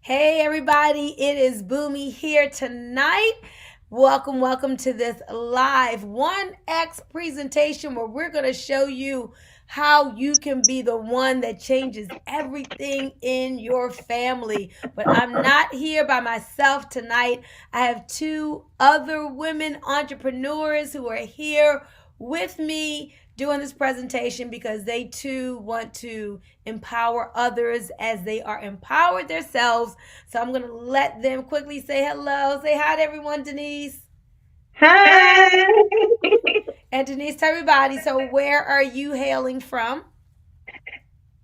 Hey everybody, it is Boomy here tonight. Welcome to this live 1X presentation where we're going to show you how you can be the one that changes everything in your family. But I'm not here by myself tonight. I have two other women entrepreneurs who are here with me doing this presentation because they too want to empower others as they are empowered themselves. So I'm going to let them quickly say hello. Say hi to everyone, Denise. Hi. And Denise, tell everybody, so where are you hailing from?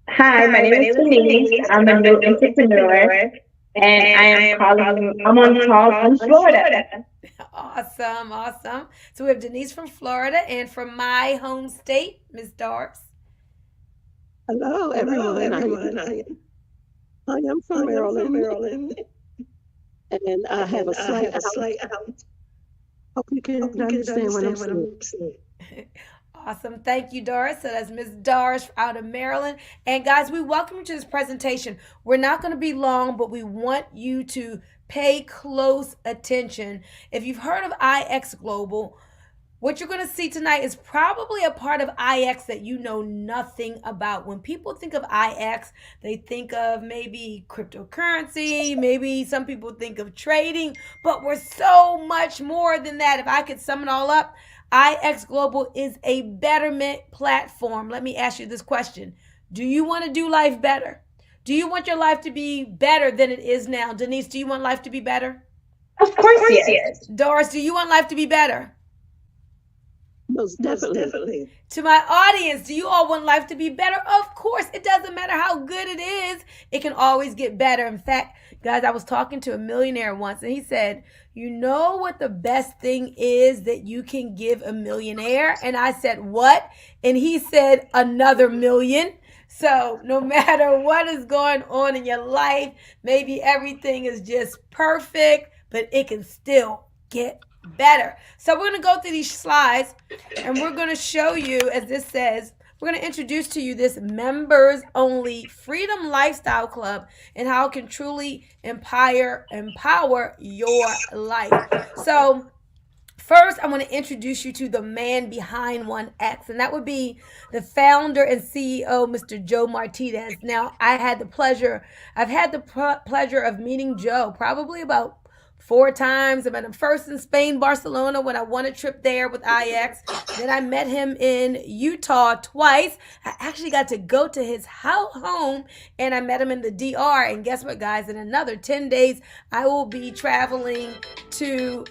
Hi, my Hi, my name is name is Denise. Denise. I'm a I'm a new new entrepreneur entrepreneur, and I and I am am calling, calling, I'm I'm on on call call from from Florida. Florida. Awesome. So we have Denise from Florida and from my home state, Miss Darks. Hello, Hello, everyone. everyone. I am from I am from Maryland, Maryland, and I have and a I slight have a out. slight out. Hope you Hope can you can understand what I'm understand what saying. I'm saying. Awesome. Thank you, Doris. So that's Miss Doris out of Maryland. And guys, we welcome you to this presentation. We're not going to be long, but we want you to pay close attention. If you've heard of IX Global, what you're going to see tonight is probably a part of IX that you know nothing about. When people think of IX, they think of maybe cryptocurrency, maybe some people think of trading, but we're so much more than that. If I could sum it all up, IX Global is a betterment platform. Let me ask you this question. Do you want to do life better? Do you want your life to be better than it is now? Denise, do you want life to be better? Of Of course, course, yes. yes. Doris, do you want life to be better? Most Most definitely. definitely. To my audience, do you all want life to be better? Of course. It doesn't matter how good it is, it can always get better. In fact, guys, I was talking to a millionaire once and he said, "You know what the best thing is that you can give a millionaire?" And I said, "What?" And he said, "Another million." So, no matter what is going on in your life, maybe everything is just perfect, but it can still get better. So, we're going to go through these slides and we're going to show you, as this says, we're going to introduce to you this members only Freedom Lifestyle Club and how it can truly empower your life. So, first, I want to introduce you to the man behind 1X, and that would be the founder and CEO, Mr. Joe Martinez. Now, I've had the pleasure of meeting Joe probably about 4 times. I met him first in Spain, Barcelona, when I won a trip there with IX. Then I met him in Utah twice. I actually got to go to his home, and I met him in the DR. And guess what, guys? In another 10 days, I will be traveling to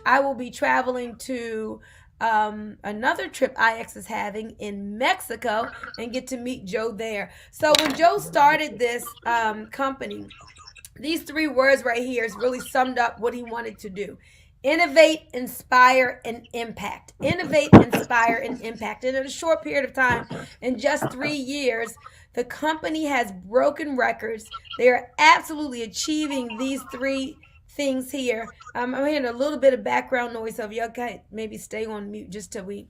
another trip IX is having in Mexico and get to meet Joe there. So when Joe started this company, these 3 words right here is really summed up what he wanted to do. Innovate, inspire, and impact. Innovate, inspire, and impact. And in a short period of time, in just 3 years, the company has broken records. They are absolutely achieving these 3 things here. I'm hearing a little bit of background noise, so if y'all can maybe stay on mute just till we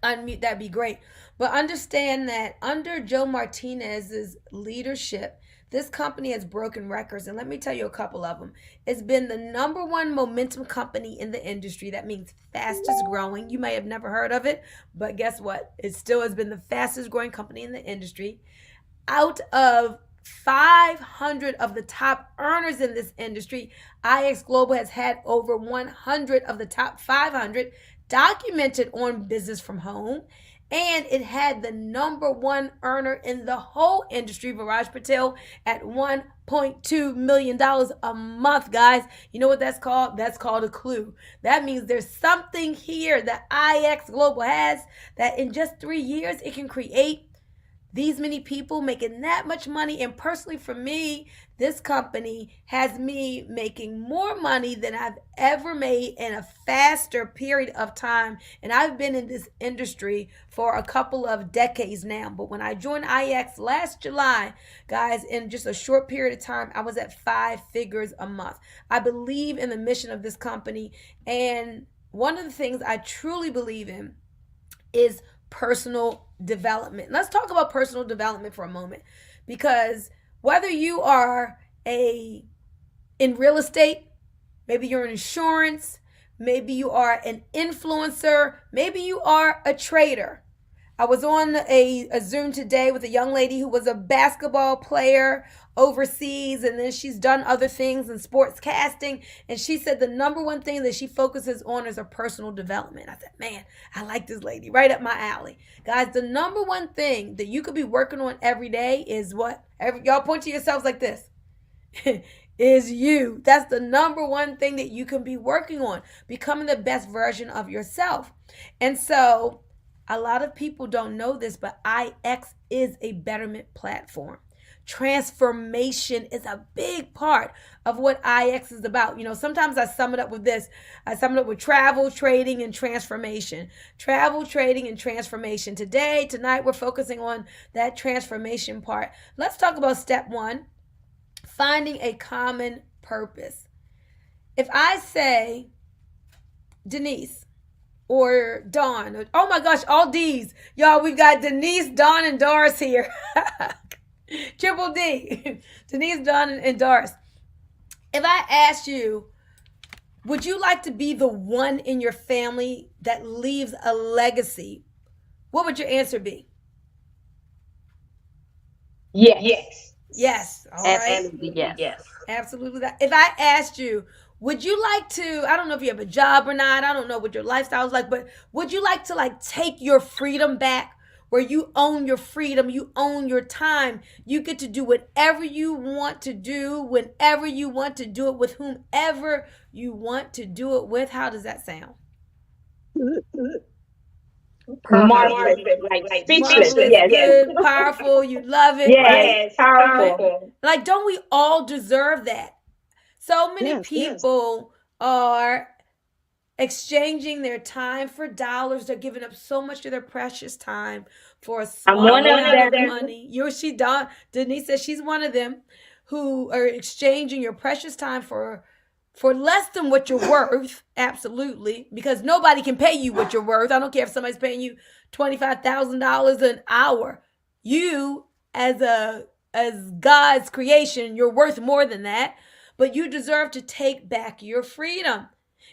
unmute, that'd be great. But understand that under Joe Martinez's leadership, this company has broken records. And let me tell you a couple of them. It's been the number one momentum company in the industry. That means fastest growing. You may have never heard of it, but guess what? It still has been the fastest growing company in the industry. Out of 500 of the top earners in this industry, IX Global has had over 100 of the top 500 documented on business from home. And it had the number one earner in the whole industry, Viraj Patel, at $1.2 million a month, guys. You know what that's called? That's called a clue. That means there's something here that IX Global has that in just 3 years it can create these many people making that much money. And personally, for me, this company has me making more money than I've ever made in a faster period of time. And I've been in this industry for a couple of decades now. But when I joined IX last July, guys, in just a short period of time, I was at 5 figures a month. I believe in the mission of this company. And one of the things I truly believe in is personal development. Let's talk about personal development for a moment because whether you are a in real estate, maybe you're in insurance, maybe you are an influencer, maybe you are a trader. I was on a Zoom today with a young lady who was a basketball player overseas, and then she's done other things in sports casting. And she said the number one thing that she focuses on is her personal development. I said, man, I like this lady, right up my alley. Guys, the number one thing that you could be working on every day is what? Y'all point to yourselves like this. Is you. That's the number one thing that you can be working on, becoming the best version of yourself. And so a lot of people don't know this, but IX is a betterment platform. Transformation is a big part of what IX is about. You know, sometimes I sum it up with this. I sum it up with travel, trading, and transformation. Travel, trading, and transformation. Tonight, we're focusing on that transformation part. Let's talk about step one, finding a common purpose. If I say, Denise, or Dawn. Oh my gosh, all D's. Y'all, we've got Denise, Dawn, and Doris here. Triple D. Denise, Dawn, and Doris. If I asked you, would you like to be the one in your family that leaves a legacy? What would your answer be? Yes. Yes. All right. Absolutely, yes. Absolutely. If I asked you, would you like to, I don't know if you have a job or not, I don't know what your lifestyle is like, but would you like to take your freedom back, where you own your freedom, you own your time, you get to do whatever you want to do, whenever you want to do it, with whomever you want to do it with? How does that sound? Marvelous, like speechless. Marvelous, Yes. good, powerful, you love it, right? Yes, powerful. Like, don't we all deserve that? So many people are exchanging their time for dollars. They're giving up so much of their precious time for a small amount of money. Denise says she's one of them who are exchanging your precious time for less than what you're worth. Absolutely, because nobody can pay you what you're worth. I don't care if somebody's paying you $25,000 an hour. You, as God's creation, you're worth more than that. But you deserve to take back your freedom.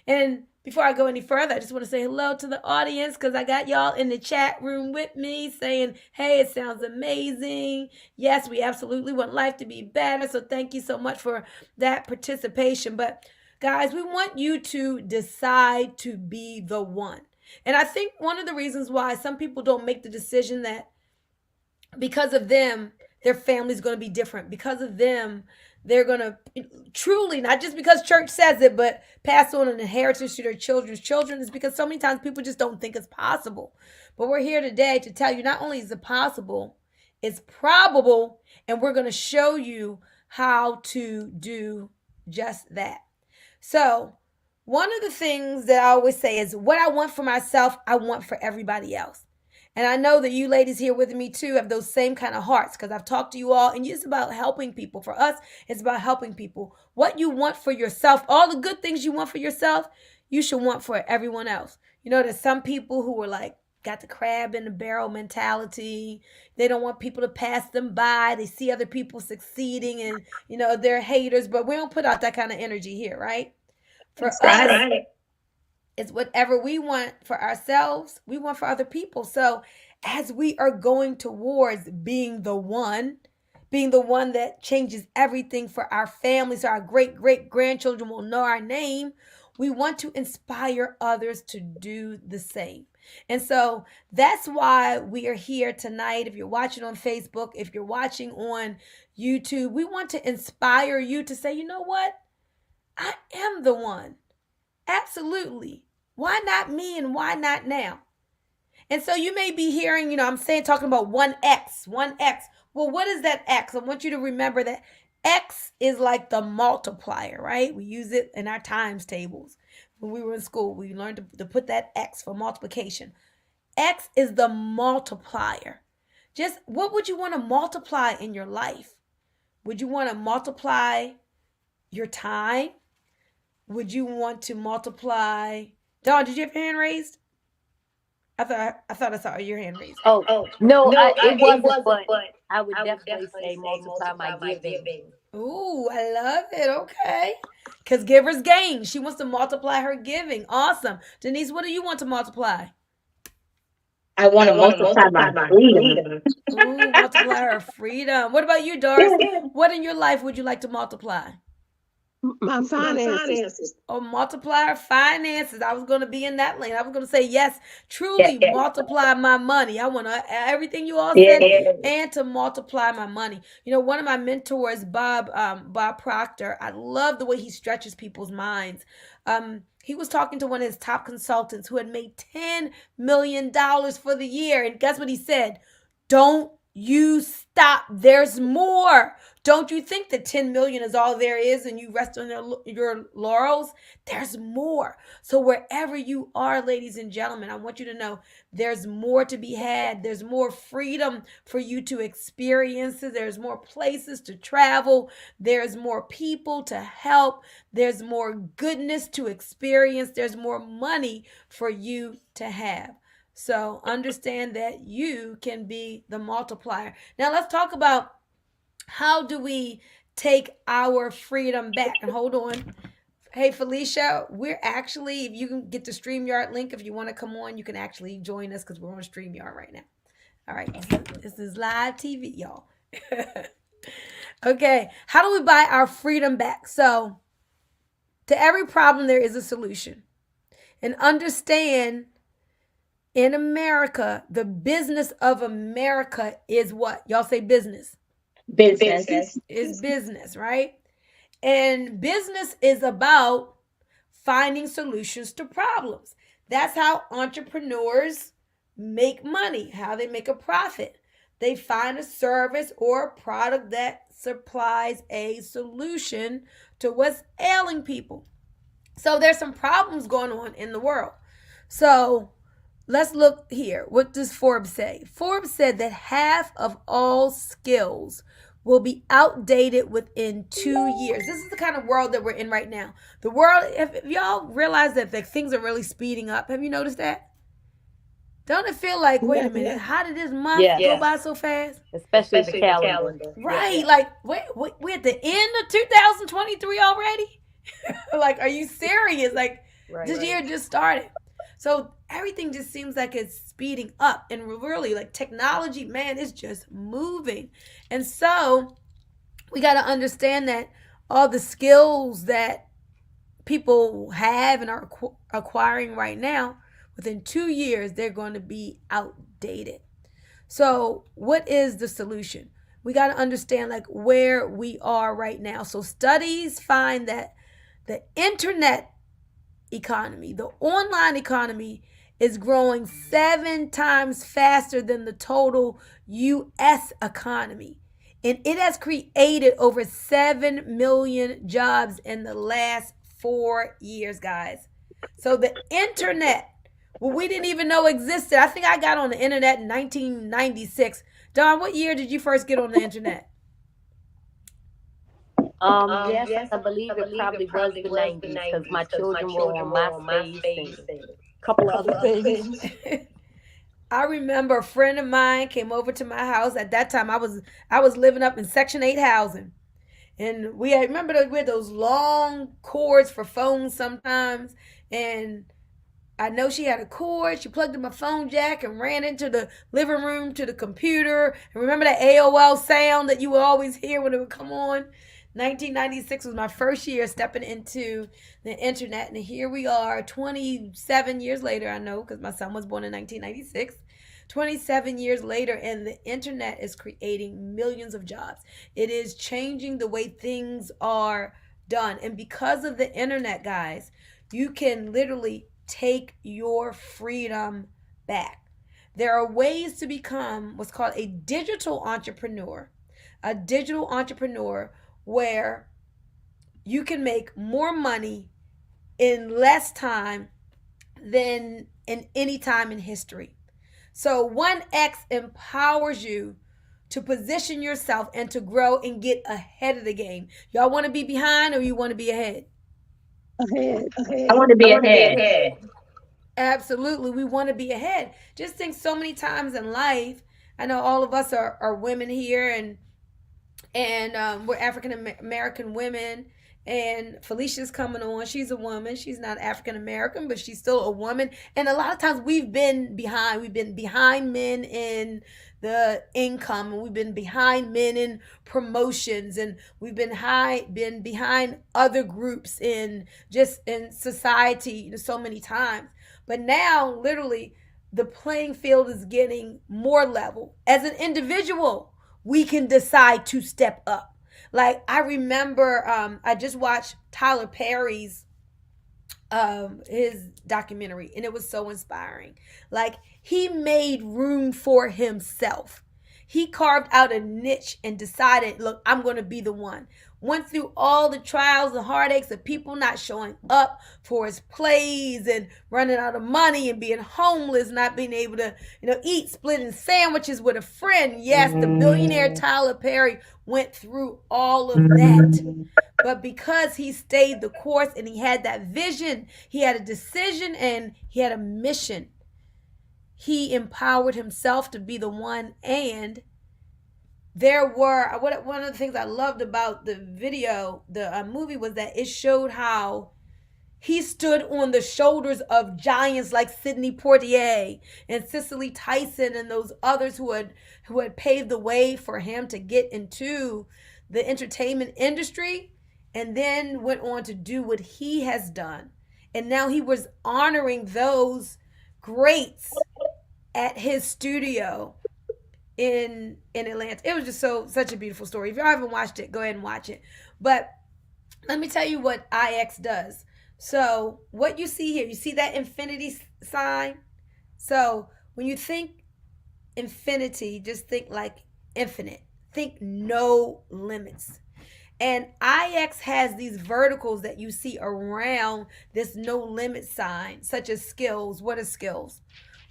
And before I go any further, I just want to say hello to the audience, because I got y'all in the chat room with me saying, hey, it sounds amazing. Yes, we absolutely want life to be better. So thank you so much for that participation. But guys, we want you to decide to be the one. And I think one of the reasons why some people don't make the decision, that because of them, their family's going to be different. Because of them, they're going to truly, not just because church says it, but pass on an inheritance to their children's children, is because so many times people just don't think it's possible. But we're here today to tell you, not only is it possible, it's probable, and we're going to show you how to do just that. So one of the things that I always say is, what I want for myself, I want for everybody else. And I know that you ladies here with me too have those same kind of hearts, because I've talked to you all, and it's about helping people. For us, it's about helping people. What you want for yourself, all the good things you want for yourself, you should want for everyone else. You know, there's some people who are got the crab in the barrel mentality. They don't want people to pass them by. They see other people succeeding, and, they're haters, but we don't put out that kind of energy here, right? For us, right. It's whatever we want for ourselves, we want for other people. So as we are going towards being the one that changes everything for our families, so our great-great-grandchildren will know our name, we want to inspire others to do the same. And so that's why we are here tonight. If you're watching on Facebook, if you're watching on YouTube, we want to inspire you to say, you know what? I am the one. Absolutely. Why not me, and why not now? And so you may be hearing, I'm talking about 1X. Well, what is that X? I want you to remember that X is like the multiplier, right? We use it in our times tables. When we were in school, we learned to put that X for multiplication. X is the multiplier. Just what would you want to multiply in your life? Would you want to multiply your time? Would you want to multiply? Dawn, did you have your hand raised? I thought I saw your hand raised. Oh, no, it wasn't, but I would definitely say multiply my giving. Ooh, I love it. Okay. Because givers gain. She wants to multiply her giving. Awesome. Denise, what do you want to multiply? I want I to want to multiply multiply my my freedom. freedom. Ooh, multiply her freedom. What about you, Doris? What in your life would you like to multiply? My My finances. finances. Oh, multiply our finances. I was going to be in that lane. I was going to say, yes, Yeah, truly multiply my money. I want to, everything you all yeah. said, and to multiply my money. You know, one of my mentors, Bob Proctor, I love the way he stretches people's minds. He was talking to one of his top consultants who had made $10 million for the year. And guess what he said? Don't you stop. There's more. Don't you think that 10 million is all there is and you rest on your laurels? There's more. So, wherever you are, ladies and gentlemen, I want you to know there's more to be had. There's more freedom for you to experience. There's more places to travel. There's more people to help. There's more goodness to experience. There's more money for you to have. So, understand that you can be the multiplier. Now, let's talk about how do we take our freedom back? And hold on. Hey, Felicia, we're actually, if you can get the StreamYard link, if you want to come on, you can actually join us because we're on StreamYard right now. All right. This is live TV, y'all. Okay. How do we buy our freedom back? So, to every problem, there is a solution. And understand in America, the business of America is what? Y'all say business. Business. Is business, right? And business is about finding solutions to problems. That's how entrepreneurs make money, how they make a profit. They find a service or a product that supplies a solution to what's ailing people. So there's some problems going on in the world. So let's look here. What does Forbes say? Forbes said that half of all skills will be outdated within 2 years. This is the kind of world that we're in right now. The world, if y'all realize that things are really speeding up, have you noticed that? Don't it feel like, wait a minute, how did this month go by so fast? Especially the calendar. Right, like we're at the end of 2023 already. Like, are you serious? Like, this year just started. So everything just seems like it's speeding up, and really, like, technology, man, is just moving. And so we got to understand that all the skills that people have and are acquiring right now, within 2 years, they're going to be outdated. So, what is the solution? We got to understand like where we are right now. So, studies find that the internet economy, the online economy, is growing 7 times faster than the total US economy. And it has created over 7 million jobs in the last 4 years, guys. So the internet, well, we didn't even know existed. I think I got on the internet in 1996. Don, what year did you first get on the internet? Yes, I believe it probably was the 90s because my children were on MySpace and a couple of other things. I remember a friend of mine came over to my house. At that time, I was living up in Section 8 housing, and we had those long cords for phones sometimes, and I know she had a cord. She plugged in my phone jack and ran into the living room to the computer. And remember that AOL sound that you would always hear when it would come on? 1996 was my first year stepping into the internet. And here we are 27 years later. I know because my son was born in 1996. 27 years later, and the internet is creating millions of jobs. It is changing the way things are done. And because of the internet, guys, you can literally take your freedom back. There are ways to become what's called a digital entrepreneur. A digital entrepreneur where you can make more money in less time than in any time in history. So 1X empowers you to position yourself and to grow and get ahead of the game. Y'all want to be behind or you want to be ahead? Ahead. I want to be ahead. Absolutely. We want to be ahead. Just think so many times in life. I know all of us are women here, and we're African American women. And Felicia's coming on. She's a woman. She's not African American, but she's still a woman. And a lot of times we've been behind. We've been behind men in the income, and we've been behind men in promotions, and we've been behind other groups in just in society, so many times. But now, literally, the playing field is getting more level. As an individual, we can decide to step up. Like I remember, I just watched Tyler Perry's his documentary, and it was so inspiring. Like he made room for himself. He carved out a niche and decided, look, I'm going to be the one. Went through all the trials and heartaches of people not showing up for his plays and running out of money and being homeless, not being able to, eat, splitting sandwiches with a friend. Yes, the billionaire Tyler Perry went through all of that. But because he stayed the course and he had that vision, he had a decision and he had a mission, he empowered himself to be the one. And there were, one of the things I loved about the video, the movie, was that it showed how he stood on the shoulders of giants like Sidney Poitier and Cicely Tyson and those others who had paved the way for him to get into the entertainment industry, and then went on to do what he has done. And now he was honoring those greats at his studio in Atlanta. It was just such a beautiful story. If y'all haven't watched it, go ahead and watch it. But let me tell you what IX does. So what you see here, you see that infinity sign? So when you think infinity, just think like infinite. Think no limits. And IX has these verticals that you see around this no limit sign, such as skills. What are skills?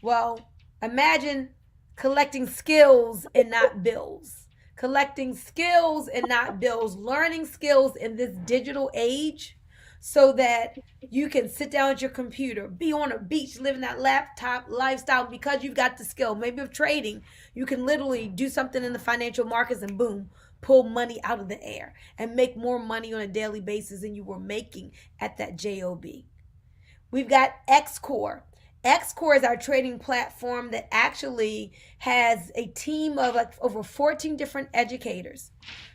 Well, imagine collecting skills and not bills. Collecting skills and not bills. Learning skills in this digital age so that you can sit down at your computer, be on a beach, living that laptop lifestyle because you've got the skill. Maybe of trading, you can literally do something in the financial markets and boom, pull money out of the air and make more money on a daily basis than you were making at that job. We've got XCore. XCore is our trading platform that actually has a team of like over 14 different educators.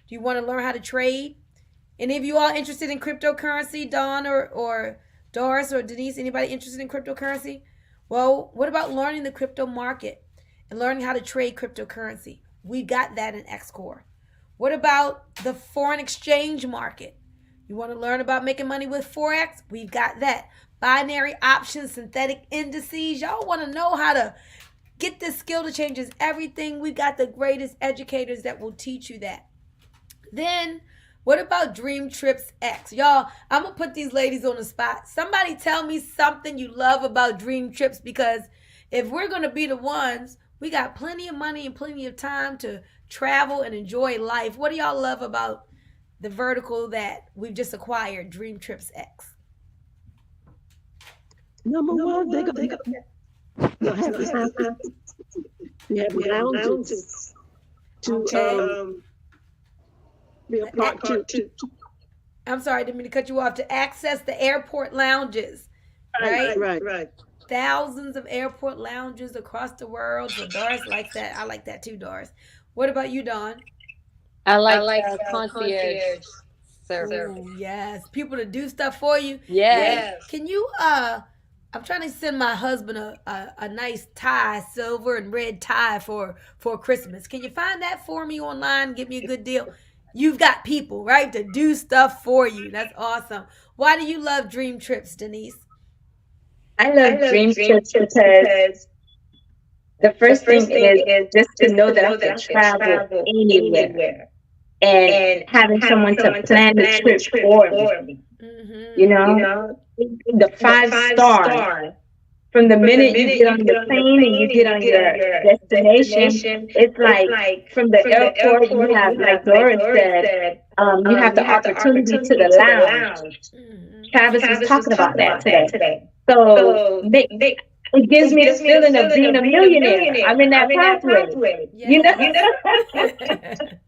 Do you want to learn how to trade? Any of you all interested in cryptocurrency? Dawn or Doris or Denise, anybody interested in cryptocurrency? Well, what about learning the crypto market and learning how to trade cryptocurrency? We got that in XCore. What about the foreign exchange market? You want to learn about making money with Forex? We've got that. Binary options, synthetic indices. Y'all want to know how to get this skill that changes everything? We got the greatest educators that will teach you that. Then, what about DreamTripsX? Y'all, I'm going to put these ladies on the spot. Somebody tell me something you love about Dream Trips, because if we're going to be the ones, we got plenty of money and plenty of time to travel and enjoy life. What do y'all love about the vertical that we've just acquired, DreamTripsX? Number one, they go have lounges to Okay. be a part to I'm sorry, I didn't mean to cut you off. To access the airport lounges, right? right. Thousands of airport lounges across the world. So Doris likes that. I like that too, Doris. What about you, Dawn? I like concierge service. Ooh, yes, people to do stuff for you. Yes. Can you I'm trying to send my husband a nice tie, silver and red tie for Christmas. Can you find that for me online? Give me a good deal. You've got people, right, to do stuff for you. That's awesome. Why do you love Dream Trips, Denise? I love Dream Trips because the first thing is just to know that I can travel anywhere and having someone to plan the trip for me. Mm-hmm. You know, the 5-star. From the minute you get on the plane and you get on your destination, it's like from the airport you have, like Doris said, you have the opportunity to the lounge. Mm-hmm. Travis was talking about that today. So it gives me the feeling of being a millionaire. I'm in that pathway, you know?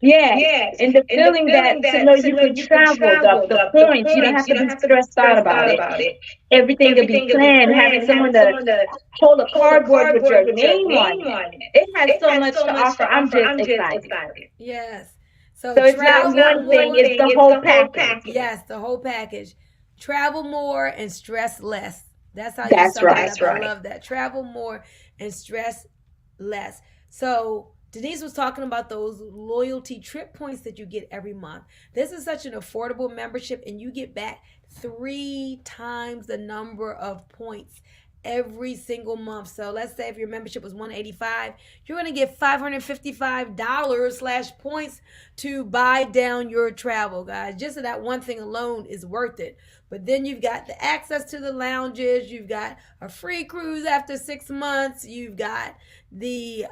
Yes. Yes. And the feeling that to know you can travel, the points, you don't have to be stressed out about it. Everything will be planned, having someone to hold a cardboard with your name on it. It has so much to offer. I'm just excited. Yes. So So it's not one thing, it's the whole package. yes, the whole package. Travel more and stress less. That's how you That's sum it right. up. I love that. Travel more and stress less. So Denise was talking about those loyalty trip points that you get every month. This is such an affordable membership, and you get back 3 times the number of points every single month. So let's say if your membership was $185, you're going to get $555 / points to buy down your travel, guys. Just that one thing alone is worth it. But then you've got the access to the lounges, you've got a free cruise after 6 months, you've got the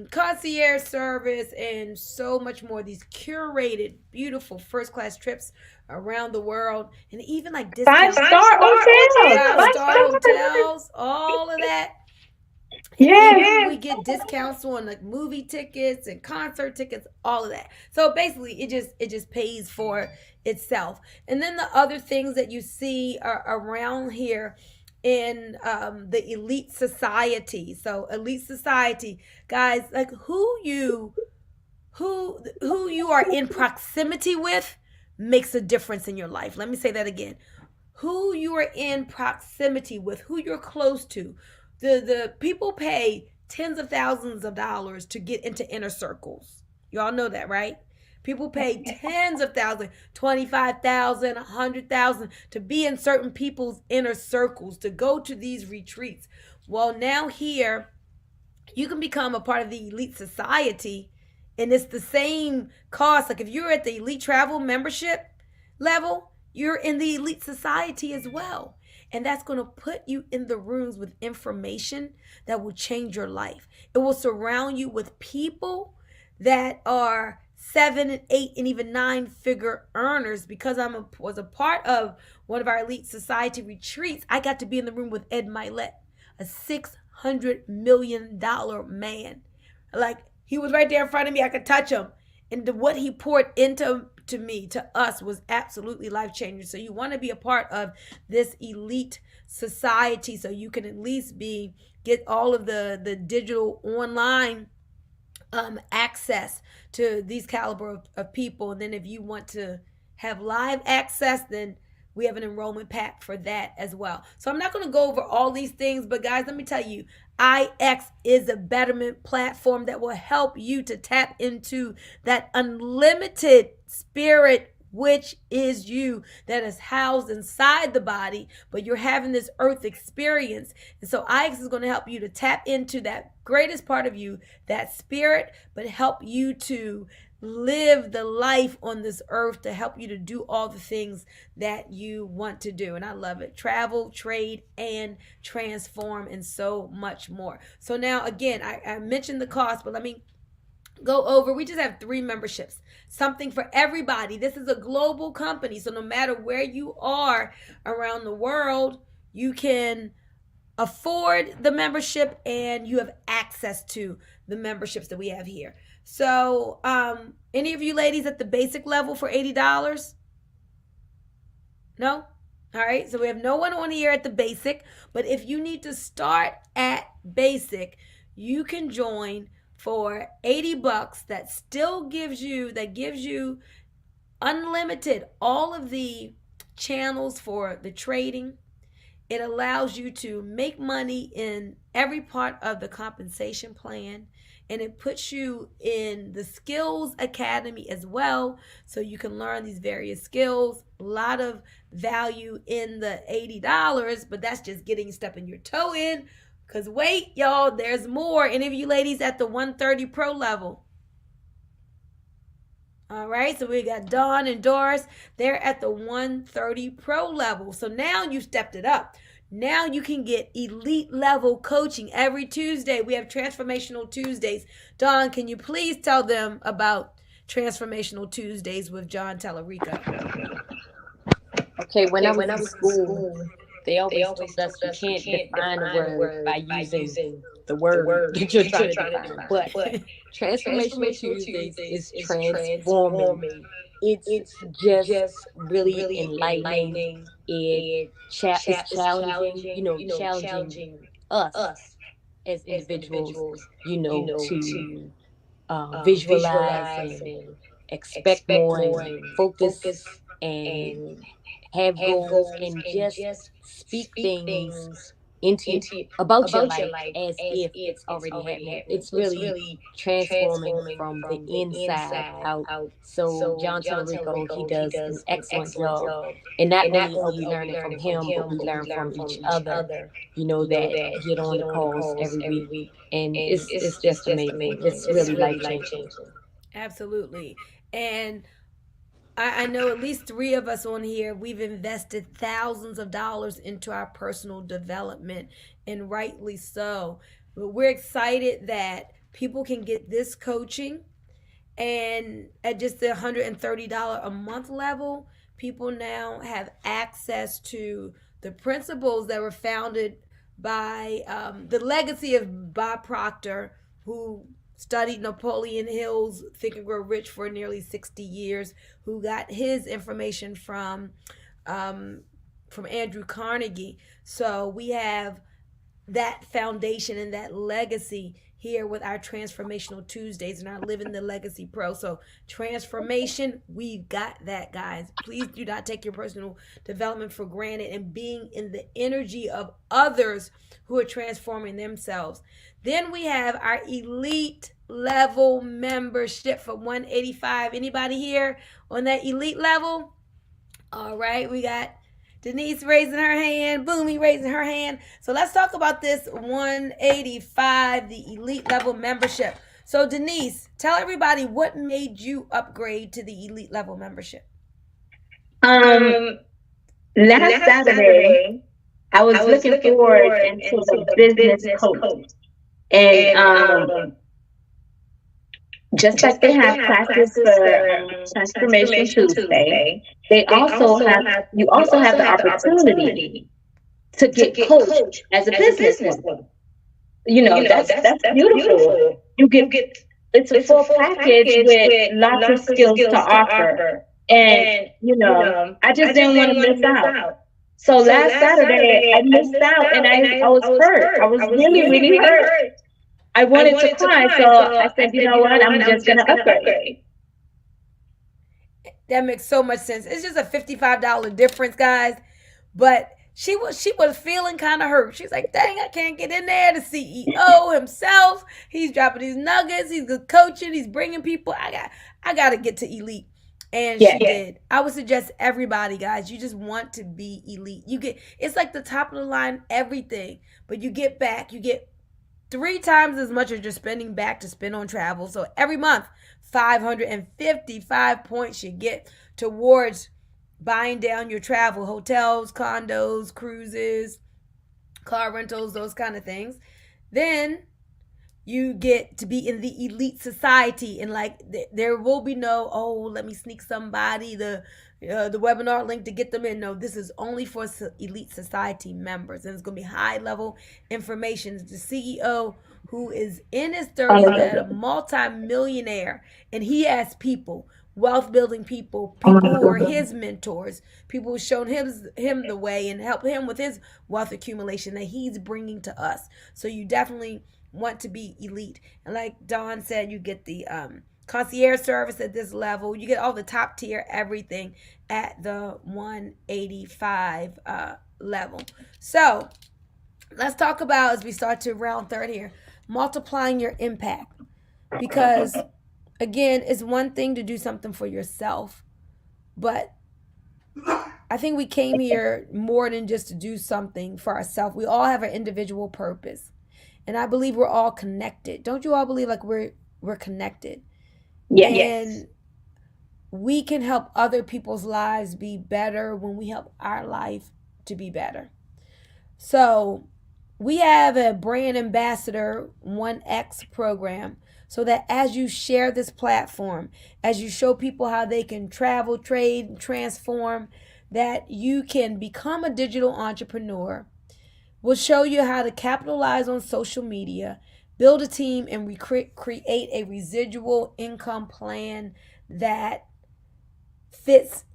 concierge service, and so much more. These curated, beautiful first class trips around the world, and even like discounts. Five-star hotels. Five-star hotels, all of that. And Yes. even we get discounts on like movie tickets and concert tickets, all of that. So basically it just pays for itself. And then the other things that you see are around here in the elite society. So elite society, guys, like who you are in proximity with makes a difference in your life. Let me say that again. Who you are in proximity with, who you're close to. The people pay tens of thousands of dollars to get into inner circles. Y'all know that, right? People pay tens of thousands, 25,000, 100,000 to be in certain people's inner circles, to go to these retreats. Well, now here, you can become a part of the elite society, and it's the same cost. Like if you're at the elite travel membership level, you're in the elite society as well. And that's going to put you in the rooms with information that will change your life. It will surround you with people that are 7 and 8 and even 9-figure earners. Because was a part of one of our elite society retreats, I got to be in the room with Ed Milet, a $600 million man. Like he was right there in front of me. I could touch him. And what he poured into me, to us, was absolutely life-changing. So you want to be a part of this elite society so you can at least get all of the digital online access to these caliber of people. And then if you want to have live access, then we have an enrollment pack for that as well. So I'm not going to go over all these things, but guys, let me tell you, IX is a betterment platform that will help you to tap into that unlimited spirit, which is you, that is housed inside the body, but you're having this earth experience. And so IX is going to help you to tap into that greatest part of you, that spirit, but help you to live the life on this earth, to help you to do all the things that you want to do. And I love it. Travel, trade, and transform, and so much more. So now, again, I mentioned the cost, but let me go over. We just have 3 memberships, something for everybody. This is a global company, so no matter where you are around the world, you can afford the membership and you have access to the memberships that we have here. So any of you ladies at the basic level for $80? No? All right, so we have no one on here at the basic, but if you need to start at basic, you can join for $80. That still gives you unlimited, all of the channels for the trading. It allows you to make money in every part of the compensation plan, and it puts you in the skills academy as well, so you can learn these various skills. A lot of value in the $80, but that's just getting stepping your toe in. Because wait, y'all, there's more. Any of you ladies at the 130 Pro level? All right, so we got Dawn and Doris. They're at the 130 Pro level. So now you stepped it up. Now you can get elite level coaching every Tuesday. We have Transformational Tuesdays. Dawn, can you please tell them about Transformational Tuesdays with John Tallarico? Okay, when I was in school, they always told us you can't define a word by using the word that you're trying to define. But Transformational Tuesdays is transforming. It's just really enlightening. It's challenging, challenging us as individuals, to visualize and expect more and focus and have goals and just speak things into about your life as if it's already happening. It's really transforming from the inside out. So John Tallarico, he does an excellent job. And not only are we learning from him, but we learn from each other, that get on the calls every week. And it's just amazing. It's really life changing. Absolutely. And I know at least three of us on here, we've invested thousands of dollars into our personal development, and rightly so. But we're excited that people can get this coaching, and at just the $130 a month level, people now have access to the principles that were founded by the legacy of Bob Proctor, who studied Napoleon Hill's Think and Grow Rich for nearly 60 years, who got his information from Andrew Carnegie. So we have that foundation and that legacy here with our Transformational Tuesdays and our Living the Legacy Pro. So transformation, we've got that, guys. Please do not take your personal development for granted, and being in the energy of others who are transforming themselves. Then we have our elite level membership for $185. Anybody here on that elite level? All right, we got Denise raising her hand, Boomy raising her hand. So let's talk about this 185, the elite level membership. So Denise, tell everybody what made you upgrade to the elite level membership. Last Saturday, I was looking forward into the business coach, and just like they have classes for Transformation Tuesday, they also have you also have the opportunity to get coached as a businesswoman. That's beautiful. You get it's a full package with lots of skills to offer, and I just didn't want to miss out. So last Saturday I missed out, and I was hurt. I was really hurt. I wanted to cry, so I said, you know what, I'm just gonna upgrade. That makes so much sense. It's just a $55 difference, guys. But she was feeling kind of hurt. She's like, dang, I can't get in there. The CEO himself, he's dropping these nuggets, he's coaching, he's bringing people. I got to get to elite. And she did. I would suggest everybody, guys, you just want to be elite. It's like the top of the line everything, but you get 3 times as much as you're spending back to spend on travel. So every month, 555 points you get towards buying down your travel, hotels, condos, cruises, car rentals, those kind of things. Then you get to be in the elite society, and there will be no, let me sneak somebody the webinar link to get them in. No, this is only for elite society members, and it's going to be high level information. The CEO, who is in his 30s, a multi-millionaire, and he has people, wealth building people who are his mentors, people who've shown him the way and help him with his wealth accumulation that he's bringing to us. So you definitely want to be elite. And like Dawn said, you get the concierge service at this level. You get all the top tier everything at the 185 level. So let's talk about, as we start to round third here, multiplying your impact. Because again, it's one thing to do something for yourself, but I think we came here more than just to do something for ourselves. We all have an individual purpose, and I believe we're all connected. Don't you all believe we're connected? Yes. And we can help other people's lives be better when we help our life to be better. So we have a brand ambassador 1X program, so that as you share this platform, as you show people how they can travel, trade, transform, that you can become a digital entrepreneur. We'll show you how to capitalize on social media, build a team, and create a residual income plan that fits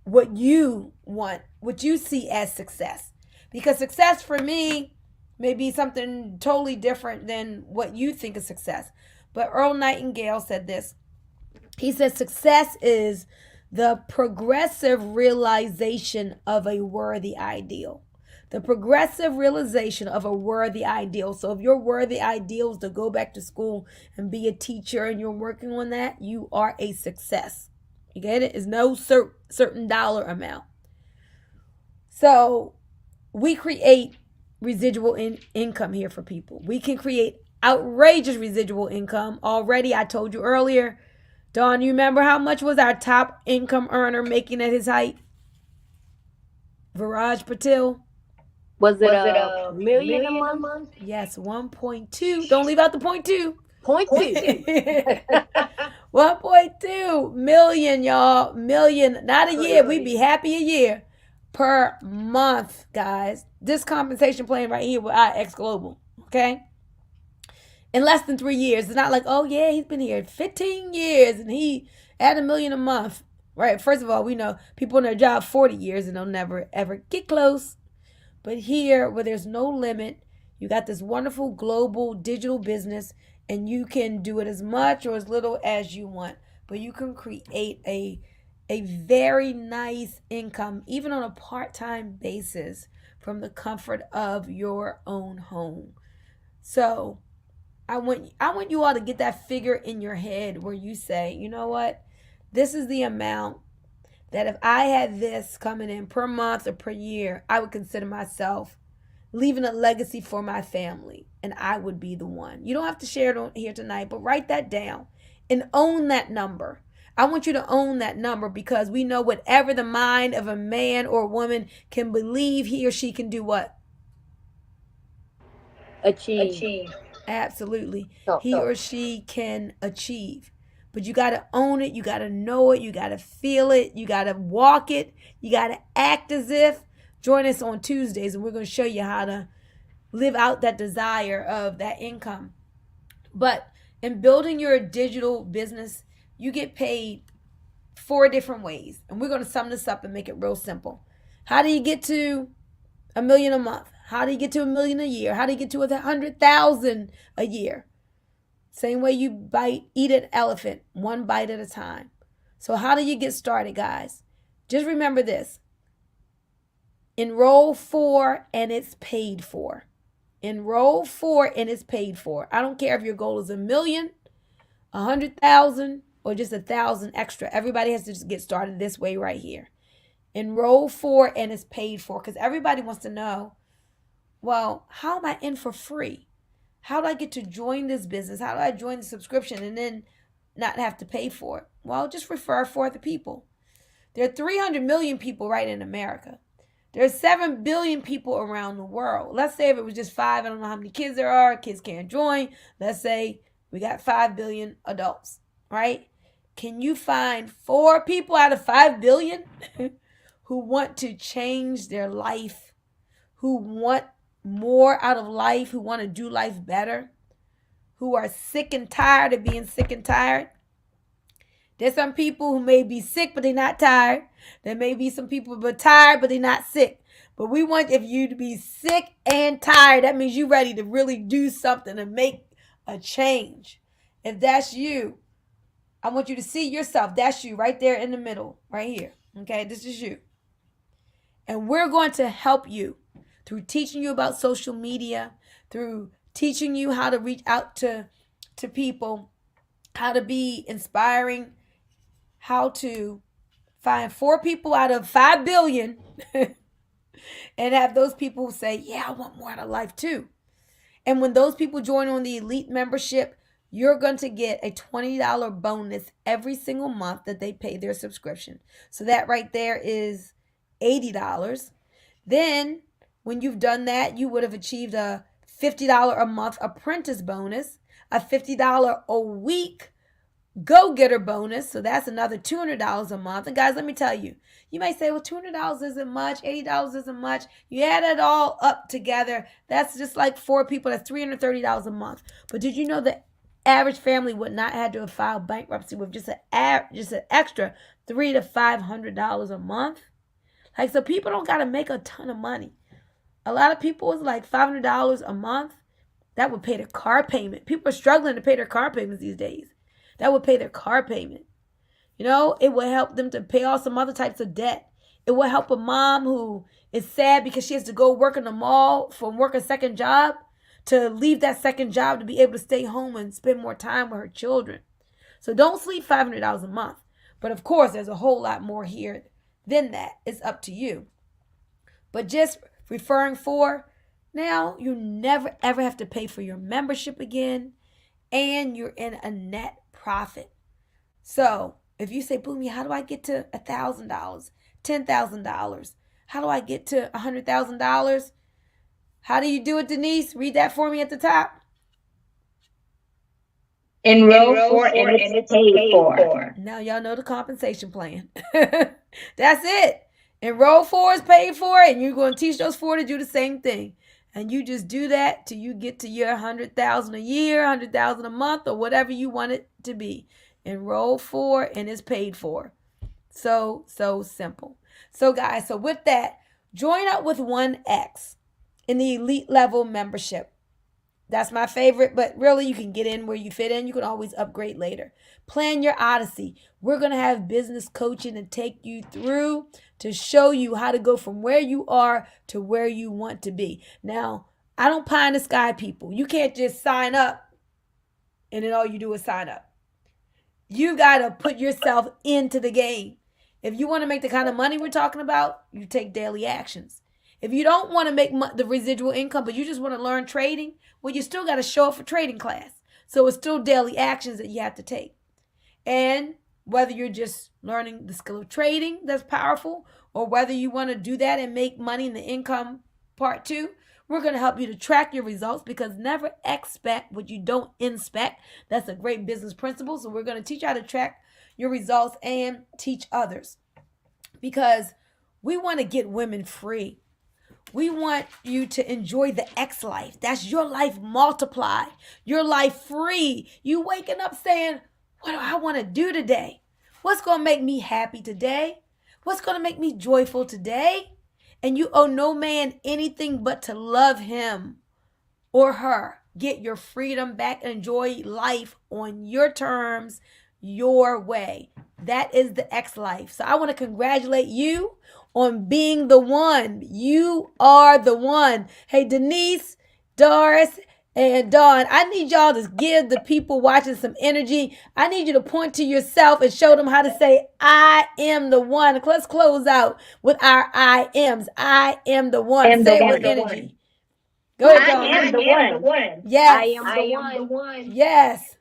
what you want, what you see as success. Because success for me may be something totally different than what you think is success. But Earl Nightingale said this. He said, success is the progressive realization of a worthy ideal. The progressive realization of a worthy ideal. So if your worthy ideal is to go back to school and be a teacher and you're working on that, you are a success. You get it? It's no certain dollar amount. So we create residual income here for people. We can create outrageous residual income. Already, I told you earlier, Dawn, you remember how much was our top income earner making at his height? Viraj Patil. Was it a million a month? Yes, 1.2. Don't leave out the point two. Point two. 1.2 million, y'all. Million, not a year. We'd be happy a year per month, guys. This compensation plan right here with our X Global, okay? In less than 3 years. It's not like, oh yeah, he's been here 15 years and he had $1 million a month, right? First of all, we know people in their job 40 years and they'll never ever get close. But here, where there's no limit, you got this wonderful global digital business, and you can do it as much or as little as you want. But you can create a very nice income, even on a part-time basis, from the comfort of your own home. So I want you all to get that figure in your head where you say, you know what? This is the amount that if I had this coming in per month or per year, I would consider myself leaving a legacy for my family, and I would be the one. You don't have to share it on here tonight, but write that down and own that number. I want you to own that number, because we know whatever the mind of a man or woman can believe, he or she can do what? Achieve. Absolutely. So, He or she can achieve. But you got to own it. You got to know it. You got to feel it. You got to walk it. You got to act as if. Join us on Tuesdays, and we're going to show you how to live out that desire of that income. But in building your digital business, you get paid 4 different ways. And we're going to sum this up and make it real simple. How do you get to $1 million a month? How do you get to $1 million a year? How do you get to 100,000 a year? Same way you eat an elephant, one bite at a time. So how do you get started, guys? Just remember this. Enroll for and it's paid for. Enroll for and it's paid for. I don't care if your goal is $1 million, 100,000, or just 1,000 extra. Everybody has to just get started this way right here. Enroll for and it's paid for, because everybody wants to know, well, how am I in for free? How do I get to join this business? How do I join the subscription and then not have to pay for it? Well, just refer for other people. There are 300 million people right in America. There's 7 billion people around the world. Let's say if it was just 5, I don't know how many kids there are. Kids can't join. Let's say we got 5 billion adults, right? Can you find 4 people out of 5 billion who want to change their life, who want more out of life, who want to do life better, who are sick and tired of being sick and tired? There's some people who may be sick, but they're not tired. There may be some people who are tired, but they're not sick. But we want you to be sick and tired. That means you're ready to really do something and make a change. If that's you, I want you to see yourself. That's you right there in the middle, right here. Okay, this is you. And we're going to help you through teaching you about social media, through teaching you how to reach out to people, how to be inspiring, how to find 4 people out of 5 billion and have those people who say, yeah, I want more out of life too. And when those people join on the elite membership, you're going to get a $20 bonus every single month that they pay their subscription. So that right there is $80. Then when you've done that, you would have achieved a $50 a month apprentice bonus, a $50 a week go getter bonus. So that's another $200 a month. And guys, let me tell you, you may say, well, $200 isn't much, $80 isn't much. You add it all up together, that's just like four people, that's $330 a month. But did you know the average family would not have to have filed bankruptcy with just an extra $300 to $500 a month? Like, so people don't got to make a ton of money. A lot of people is like $500 a month. That would pay their car payment. People are struggling to pay their car payments these days. That would pay their car payment. You know, it would help them to pay off some other types of debt. It would help a mom who is sad because she has to go work in the mall from work a second job to leave that second job to be able to stay home and spend more time with her children. So don't sleep $500 a month. But of course, there's a whole lot more here than that. It's up to you. But just referring for, now you never ever have to pay for your membership again, and you're in a net profit. So if you say, Boomy, how do I get to $1,000, $10,000? How do I get to $100,000? How do you do it, Denise? Read that for me at the top. Enroll for and it's paid for. Now y'all know the compensation plan. That's it. Enroll for is paid for, and you're going to teach those four to do the same thing. And you just do that till you get to your $100,000 a year, $100,000 a month, or whatever you want it to be. Enroll for and it's paid for. So simple. So guys, so with that, join up with 1X in the elite level membership. That's my favorite, but really you can get in where you fit in. You can always upgrade later. Plan your odyssey. We're going to have business coaching to take you through to show you how to go from where you are to where you want to be. Now, I don't pie in the sky, people. You can't just sign up and then all you do is sign up. You got to put yourself into the game. If you want to make the kind of money we're talking about, you take daily actions. If you don't want to make the residual income, but you just want to learn trading, well, you still got to show up for trading class. So it's still daily actions that you have to take. And whether you're just learning the skill of trading, that's powerful, or whether you want to do that and make money in the income part too, we're going to help you to track your results, because never expect what you don't inspect. That's a great business principle. So we're going to teach you how to track your results and teach others, because we want to get women free. We want you to enjoy the X life. That's your life multiplied, your life free. You waking up saying, what do I want to do today? What's going to make me happy today? What's going to make me joyful today? And you owe no man anything but to love him or her. Get your freedom back and enjoy life on your terms, your way. That is the X life. So I want to congratulate you on being the one. You are the one. Hey, Denise, Doris, and Dawn, I need y'all to give the people watching some energy. I need you to point to yourself and show them how to say, I am the one. Let's close out with our I ams. I am the one. Say it with energy. Go ahead, Dawn. I am the one. Yes. I am the one. Yes.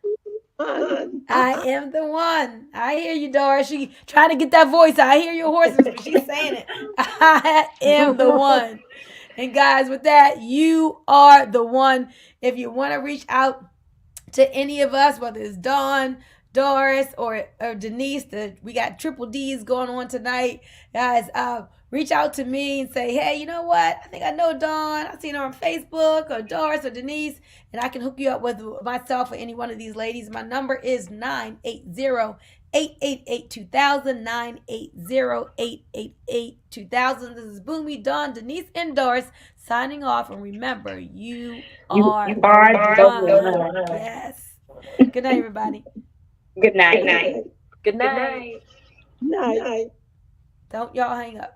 I am the one. I hear you, Doris. She trying to get that voice. I hear your horses, but she's saying it. I am the one. And guys, with that, you are the one. If you want to reach out to any of us, whether it's Dawn, Doris, or Denise, we got triple D's going on tonight. Guys, reach out to me and say, hey, you know what? I think I know Dawn. I've seen her on Facebook, or Doris, or Denise, and I can hook you up with myself or any one of these ladies. My number is 980-888-2000, 980-888-2000. This is Boomy, Dawn, Denise, and Doris signing off. And remember, you are the one. Yes. Good night, everybody. Good night. Good night. Night. Don't y'all hang up.